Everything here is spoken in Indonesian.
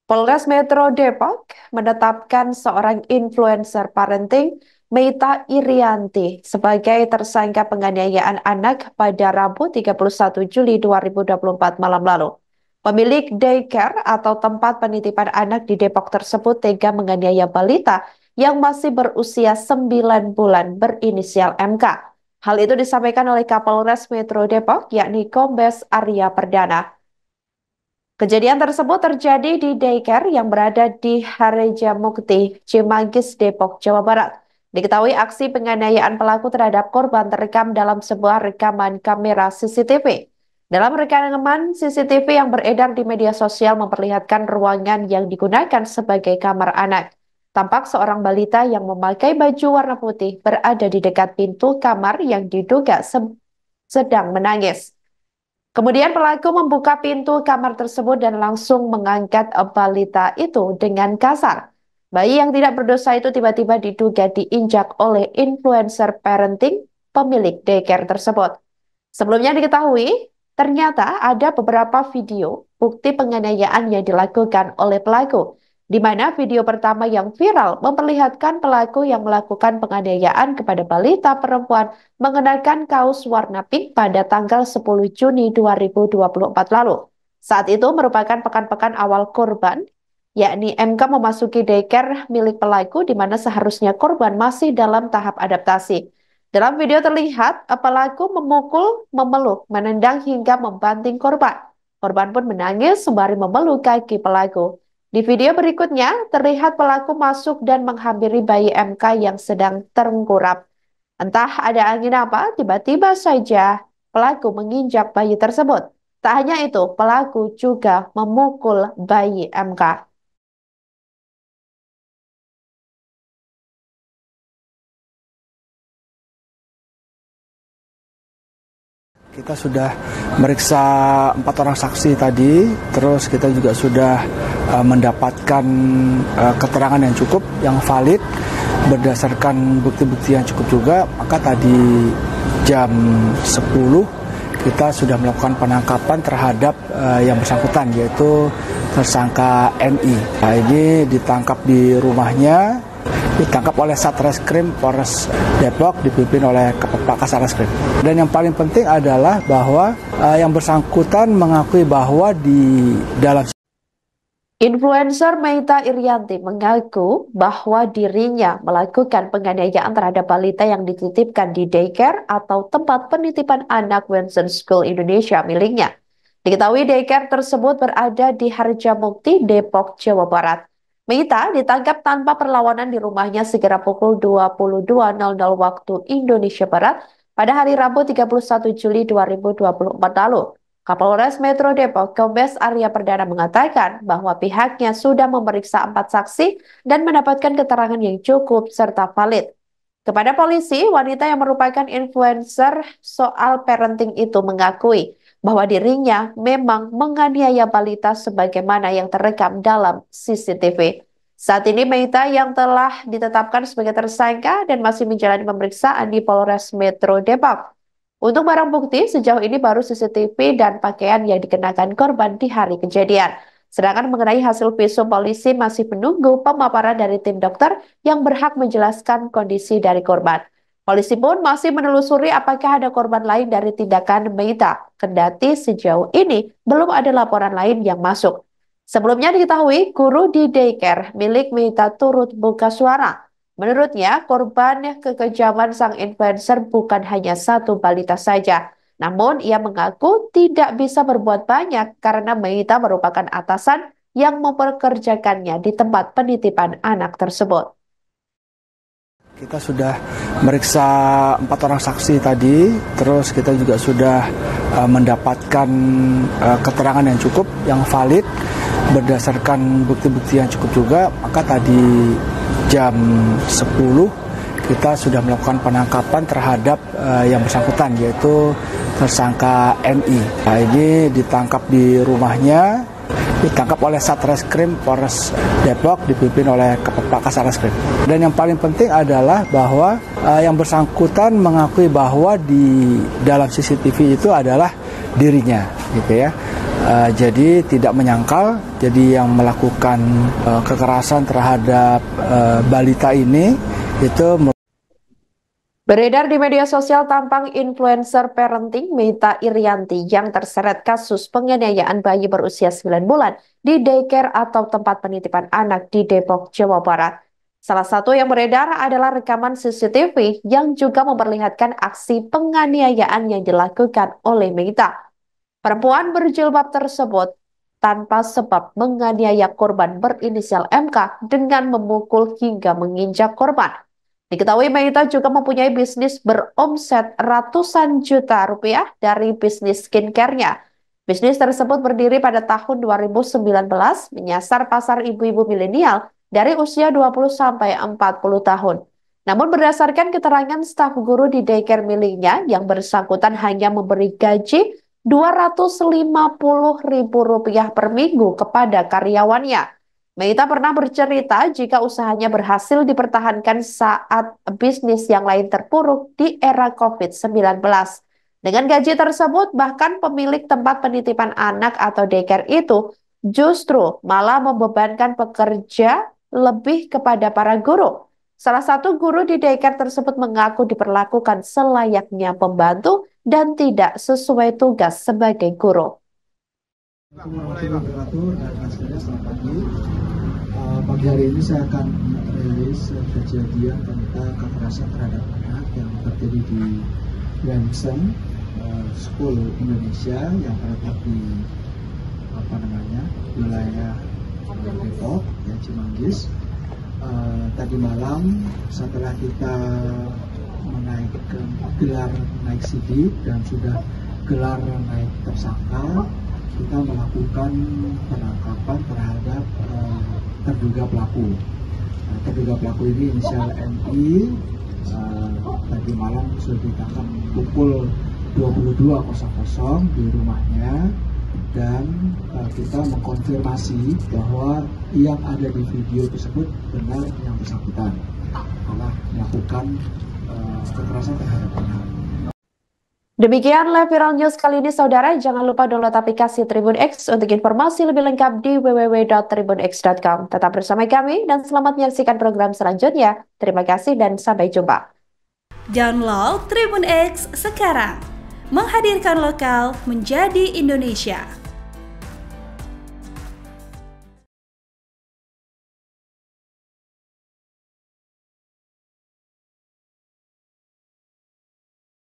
Polres Metro Depok menetapkan seorang influencer parenting, Meita Irianti, sebagai tersangka penganiayaan anak pada Rabu 31 Juli 2024 malam lalu. Pemilik daycare atau tempat penitipan anak di Depok tersebut tega menganiaya balita yang masih berusia 9 bulan berinisial MK. Hal itu disampaikan oleh Kapolres Metro Depok, yakni Kombes Arya Perdana. Kejadian tersebut terjadi di daycare yang berada di Harjamukti, Cimanggis, Depok, Jawa Barat. Diketahui aksi penganiayaan pelaku terhadap korban terekam dalam sebuah rekaman kamera CCTV. Dalam rekaman CCTV yang beredar di media sosial memperlihatkan ruangan yang digunakan sebagai kamar anak. Tampak seorang balita yang memakai baju warna putih berada di dekat pintu kamar yang diduga sedang menangis. Kemudian pelaku membuka pintu kamar tersebut dan langsung mengangkat balita itu dengan kasar. Bayi yang tidak berdosa itu tiba-tiba diduga diinjak oleh influencer parenting pemilik daycare tersebut. Sebelumnya diketahui, ternyata ada beberapa video bukti penganiayaan yang dilakukan oleh pelaku, di mana video pertama yang viral memperlihatkan pelaku yang melakukan penganiayaan kepada balita perempuan mengenakan kaos warna pink pada tanggal 10 Juni 2024 lalu. Saat itu merupakan pekan-pekan awal korban, yakni MK memasuki daycare milik pelaku di mana seharusnya korban masih dalam tahap adaptasi. Dalam video terlihat, pelaku memukul, memeluk, menendang hingga membanting korban. Korban pun menangis sembari memeluk kaki pelaku. Di video berikutnya, terlihat pelaku masuk dan menghampiri bayi MK yang sedang terengkurap. Entah ada angin apa, tiba-tiba saja pelaku menginjak bayi tersebut. Tak hanya itu, pelaku juga memukul bayi MK. Kita sudah meriksa 4 orang saksi tadi, terus kita juga sudah mendapatkan keterangan yang cukup, yang valid, berdasarkan bukti-bukti yang cukup juga. Maka tadi jam 10 kita sudah melakukan penangkapan terhadap yang bersangkutan, yaitu tersangka MI. Nah, ini ditangkap di rumahnya, ditangkap oleh Satreskrim Polres Depok dipimpin oleh Pak Kasareskrim. Dan yang paling penting adalah bahwa yang bersangkutan mengakui bahwa di dalam Influencer Meita Irianti mengaku bahwa dirinya melakukan penganiayaan terhadap balita yang dititipkan di daycare atau tempat penitipan anak Winston School Indonesia miliknya. Diketahui daycare tersebut berada di Harjamukti, Depok, Jawa Barat. Meita ditangkap tanpa perlawanan di rumahnya sekira pukul 22.00 waktu Indonesia Barat pada hari Rabu 31 Juli 2024 lalu. Kapolres Metro Depok, Kombes Arya Perdana mengatakan bahwa pihaknya sudah memeriksa 4 saksi dan mendapatkan keterangan yang cukup serta valid. Kepada polisi, wanita yang merupakan influencer soal parenting itu mengakui bahwa dirinya memang menganiaya balita sebagaimana yang terekam dalam CCTV. Saat ini Meita yang telah ditetapkan sebagai tersangka dan masih menjalani pemeriksaan di Polres Metro Depok. Untuk barang bukti, sejauh ini baru CCTV dan pakaian yang dikenakan korban di hari kejadian. Sedangkan mengenai hasil visum, polisi masih menunggu pemaparan dari tim dokter yang berhak menjelaskan kondisi dari korban. Polisi pun masih menelusuri apakah ada korban lain dari tindakan Meita. Kendati sejauh ini belum ada laporan lain yang masuk. Sebelumnya diketahui, guru di daycare milik Meita turut buka suara. Menurutnya, korban kekejaman sang influencer bukan hanya satu balita saja. Namun, ia mengaku tidak bisa berbuat banyak karena Meita merupakan atasan yang mempekerjakannya di tempat penitipan anak tersebut. kita sudah meriksa 4 orang saksi tadi, terus kita juga sudah mendapatkan keterangan yang cukup, yang valid, berdasarkan bukti-bukti yang cukup juga. Maka tadi jam 10 kita sudah melakukan penangkapan terhadap yang bersangkutan, yaitu tersangka MI. Nah, ini ditangkap di rumahnya, ditangkap oleh Satreskrim Polres Depok dipimpin oleh Pak Kasareskrim. Dan yang paling penting adalah bahwa yang bersangkutan mengakui bahwa di dalam CCTV itu adalah dirinya, gitu ya. Jadi tidak menyangkal, jadi yang melakukan kekerasan terhadap balita ini itu. Beredar di media sosial tampang influencer parenting Meita Irianti yang terseret kasus penganiayaan bayi berusia 9 bulan di daycare atau tempat penitipan anak di Depok, Jawa Barat. Salah satu yang beredar adalah rekaman CCTV yang juga memperlihatkan aksi penganiayaan yang dilakukan oleh Meita. Perempuan berjilbab tersebut tanpa sebab menganiaya korban berinisial MK dengan memukul hingga menginjak korban. Diketahui Meita juga mempunyai bisnis beromset ratusan juta rupiah dari bisnis skincare-nya. Bisnis tersebut berdiri pada tahun 2019 menyasar pasar ibu-ibu milenial dari usia 20 sampai 40 tahun. Namun berdasarkan keterangan staf guru di daycare miliknya yang bersangkutan hanya memberi gaji Rp250.000 per minggu kepada karyawannya. Meita pernah bercerita jika usahanya berhasil dipertahankan saat bisnis yang lain terpuruk di era COVID-19. Dengan gaji tersebut, bahkan pemilik tempat penitipan anak atau daycare itu justru malah membebankan pekerja lebih kepada para guru. Salah satu guru di daycare tersebut mengaku diperlakukan selayaknya pembantu dan tidak sesuai tugas sebagai guru. Pagi hari ini saya akan merilis kejadian tentang kekerasan terhadap anak yang terjadi di Lansing School Indonesia yang terletak di wilayah Depok, ya, Cimanggis. Tadi malam setelah kita menaikkan gelar naik sidik dan sudah gelar naik tersangka, kita melakukan penangkapan terhadap terduga pelaku. Terduga pelaku ini inisial MI. Tadi malam sudah ditangkap pukul 22.00 di rumahnya, dan kita mengkonfirmasi bahwa yang ada di video tersebut benar yang bersangkutan telah melakukan kekerasan terhadap anak. Demikian live viral news kali ini, saudara. Jangan lupa download aplikasi Tribun X untuk informasi lebih lengkap di www.tribunx.com. Tetap bersama kami dan selamat menyaksikan program selanjutnya. Terima kasih dan sampai jumpa. Download Tribun X sekarang. Menghadirkan lokal menjadi Indonesia.